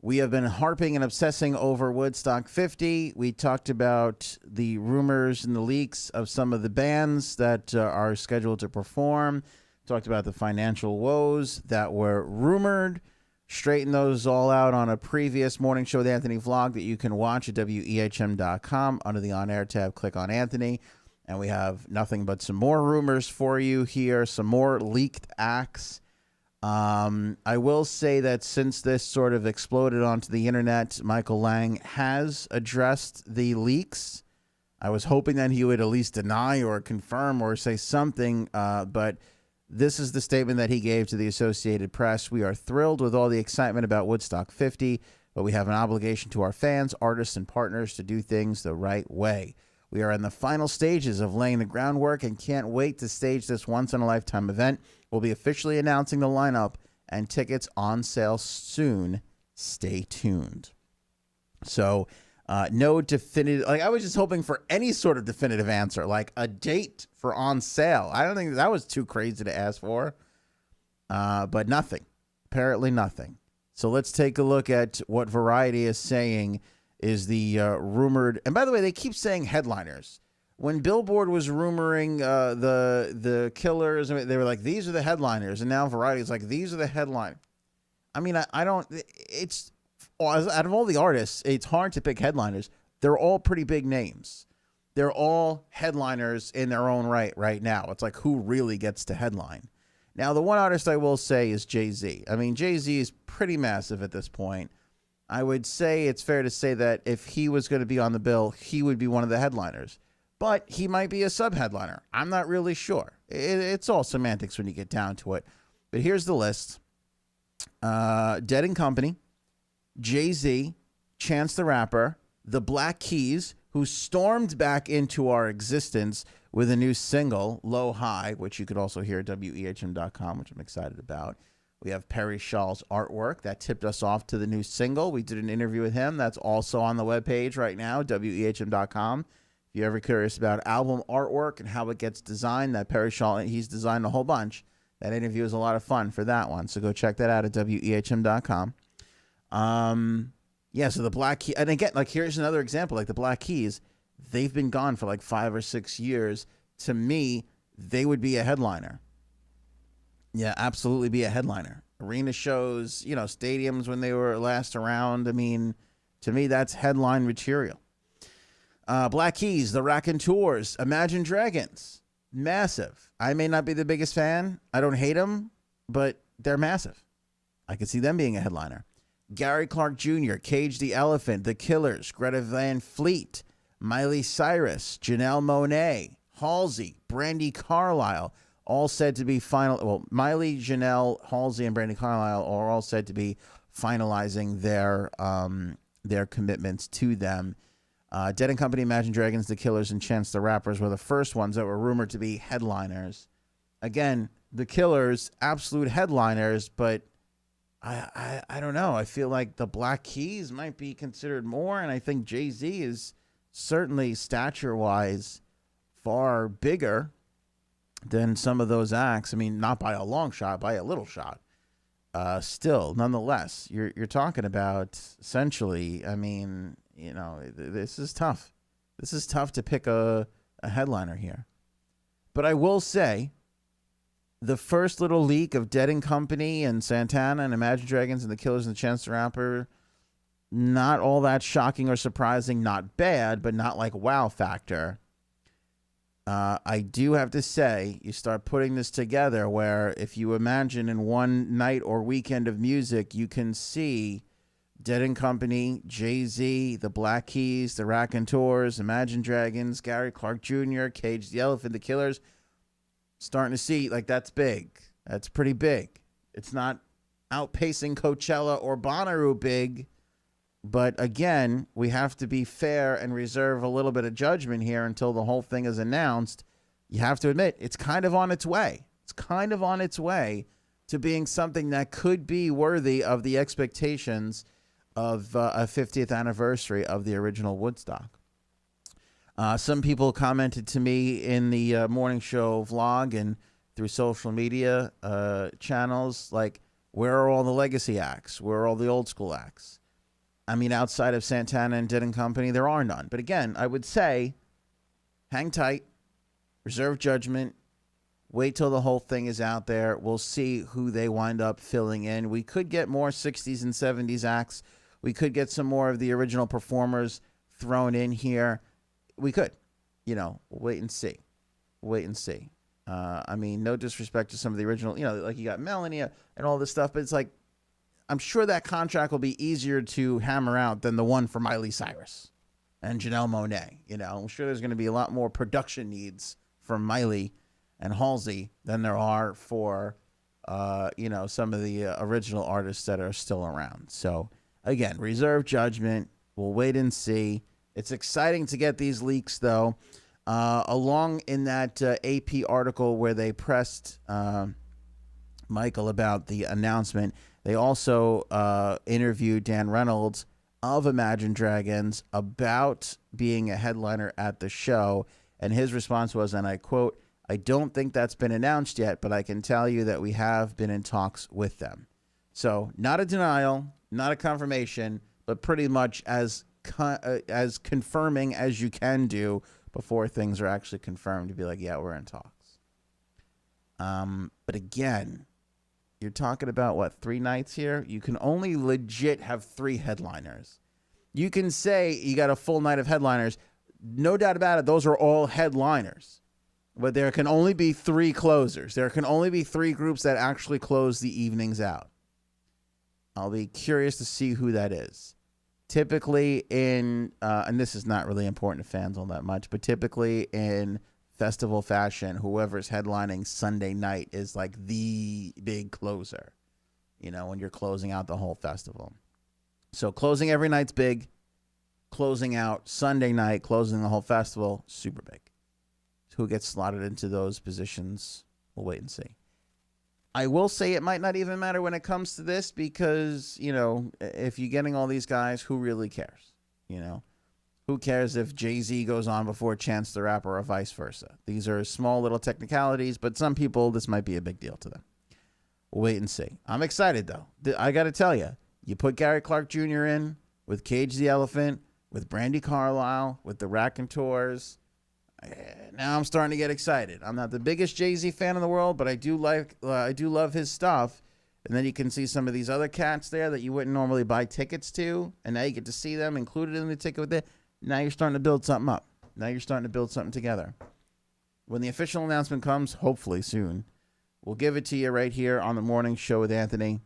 We have been harping and obsessing over Woodstock 50. We talked about the rumors and the leaks of some of the bands that are scheduled to perform. Talked about the financial woes that were rumored. Straighten those all out on a previous Morning Show with Anthony vlog that you can watch at wehm.com. Under the On Air tab, click on Anthony. And we have nothing but some more rumors for you here, some more leaked acts. I will say that since this sort of exploded onto the internet, Michael Lang has addressed the leaks. I was hoping that he would at least deny or confirm or say something, but this is the statement that he gave to the Associated Press. We are thrilled with all the excitement about Woodstock 50, but we have an obligation to our fans, artists, and partners to do things the right way. We are in the final stages of laying the groundwork and can't wait to stage this once-in-a-lifetime event. We'll be officially announcing the lineup and tickets on sale soon. Stay tuned. So, no definitive... Like, I was just hoping for any sort of definitive answer, like a date for on sale. I don't think that was too crazy to ask for. But nothing. Apparently nothing. So let's take a look at what Variety is saying is the rumored... And by the way, they keep saying headliners. When Billboard was rumoring the Killers, they were like, these are the headliners. And now Variety is like, these are the headliners. I mean, I don't... It's... Out of all the artists, it's hard to pick headliners. They're all pretty big names. They're all headliners in their own right now. It's like, who really gets to headline? Now, the one artist I will say is Jay-Z. I mean, Jay-Z is pretty massive at this point. I would say it's fair to say that if he was going to be on the bill, he would be one of the headliners. But he might be a sub-headliner. I'm not really sure. It's all semantics when you get down to it. But here's the list. Dead & Company, Jay-Z, Chance the Rapper, the Black Keys, who stormed back into our existence with a new single, Low High, which you could also hear at wehm.com, which I'm excited about. We have Perry Shaw's artwork that tipped us off to the new single. We did an interview with him. That's also on the webpage right now, wehm.com. If you're ever curious about album artwork and how it gets designed, that Perry Shaw, he's designed a whole bunch. That interview was a lot of fun for that one. So go check that out at wehm.com. Yeah, so the Black Keys, and again, like here's another example, like the Black Keys, they've been gone for like 5 or 6 years. To me, they would be a headliner. Yeah, absolutely be a headliner. Arena shows, stadiums when they were last around. I mean, to me, that's headline material. Black Keys, the Raconteurs, Imagine Dragons, massive. I may not be the biggest fan. I don't hate them, but they're massive. I could see them being a headliner. Gary Clark Jr., Cage the Elephant, The Killers, Greta Van Fleet, Miley Cyrus, Janelle Monáe, Halsey, Brandi Carlile, all said to be final. Well, Miley, Janelle, Halsey, and Brandi Carlile are all said to be finalizing their commitments to them. Dead & Company, Imagine Dragons, The Killers, and Chance the Rappers were the first ones that were rumored to be headliners. Again, The Killers, absolute headliners, but I don't know. I feel like the Black Keys might be considered more, and I think Jay-Z is certainly stature-wise far bigger than some of those acts. I mean, not by a long shot, by a little shot. Still, nonetheless, you're talking about essentially, I mean, this is tough. This is tough to pick a headliner here. But I will say, the first little leak of Dead & Company and Santana and Imagine Dragons and The Killers and Chance the Rapper, not all that shocking or surprising, not bad, but not like wow factor. I do have to say, you start putting this together where if you imagine in one night or weekend of music, you can see Dead & Company, Jay-Z, the Black Keys, the Raconteurs, Imagine Dragons, Gary Clark Jr., Cage the Elephant, The Killers. Starting to see, like, that's big. That's pretty big. It's not outpacing Coachella or Bonnaroo big. But again, we have to be fair and reserve a little bit of judgment here until the whole thing is announced. You have to admit, it's kind of on its way. It's kind of on its way to being something that could be worthy of the expectations of a 50th anniversary of the original Woodstock. Some people commented to me in the morning show vlog and through social media channels, like, where are all the legacy acts? Where are all the old school acts? I mean, outside of Santana and Dead and Company, there are none. But again, I would say hang tight, reserve judgment, wait till the whole thing is out there. We'll see who they wind up filling in. We could get more 60s and 70s acts. We could get some more of the original performers thrown in here. We could. Wait and see. Wait and see. I mean, no disrespect to some of the original, like you got Melanie and all this stuff, but it's like, I'm sure that contract will be easier to hammer out than the one for Miley Cyrus and Janelle Monáe. I'm sure there's going to be a lot more production needs for Miley and Halsey than there are for, some of the original artists that are still around. So, again, reserve judgment. We'll wait and see. It's exciting to get these leaks, though. Along in that AP article where they pressed Michael about the announcement, they also interviewed Dan Reynolds of Imagine Dragons about being a headliner at the show. And his response was, and I quote, "I don't think that's been announced yet, but I can tell you that we have been in talks with them." So not a denial, not a confirmation, but pretty much as confirming as you can do before things are actually confirmed to be like, yeah, we're in talks. But again, you're talking about, 3 nights here? You can only legit have 3 headliners. You can say you got a full night of headliners. No doubt about it, those are all headliners. But there can only be 3 closers. There can only be 3 groups that actually close the evenings out. I'll be curious to see who that is. Typically and this is not really important to fans all that much, but typically in festival fashion, whoever's headlining Sunday night is like the big closer, when you're closing out the whole festival. So closing every night's big, closing out Sunday night, closing the whole festival, super big. Who gets slotted into those positions, we'll wait and see. I will say it might not even matter when it comes to this because, if you're getting all these guys, who really cares? Who cares if Jay-Z goes on before Chance the Rapper or vice versa? These are small little technicalities, but some people, this might be a big deal to them. We'll wait and see. I'm excited, though. I got to tell you, you put Gary Clark Jr. in with Cage the Elephant, with Brandi Carlile, with the Raconteurs. Now I'm starting to get excited. I'm not the biggest Jay-Z fan in the world, but I do love his stuff. And then you can see some of these other cats there that you wouldn't normally buy tickets to, and now you get to see them included in the ticket with it. Now you're starting to build something up. Now you're starting to build something together. When the official announcement comes, hopefully soon, we'll give it to you right here on the morning show with Anthony.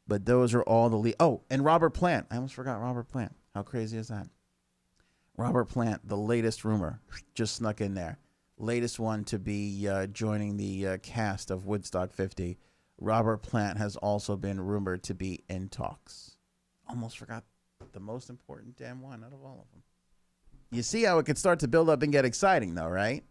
But those are all the Oh, and Robert Plant. I almost forgot Robert Plant. How crazy is that? Robert Plant, the latest rumor, just snuck in there. Latest one to be joining the cast of Woodstock 50. Robert Plant has also been rumored to be in talks. Almost forgot the most important damn one out of all of them. You see how it could start to build up and get exciting, though, right?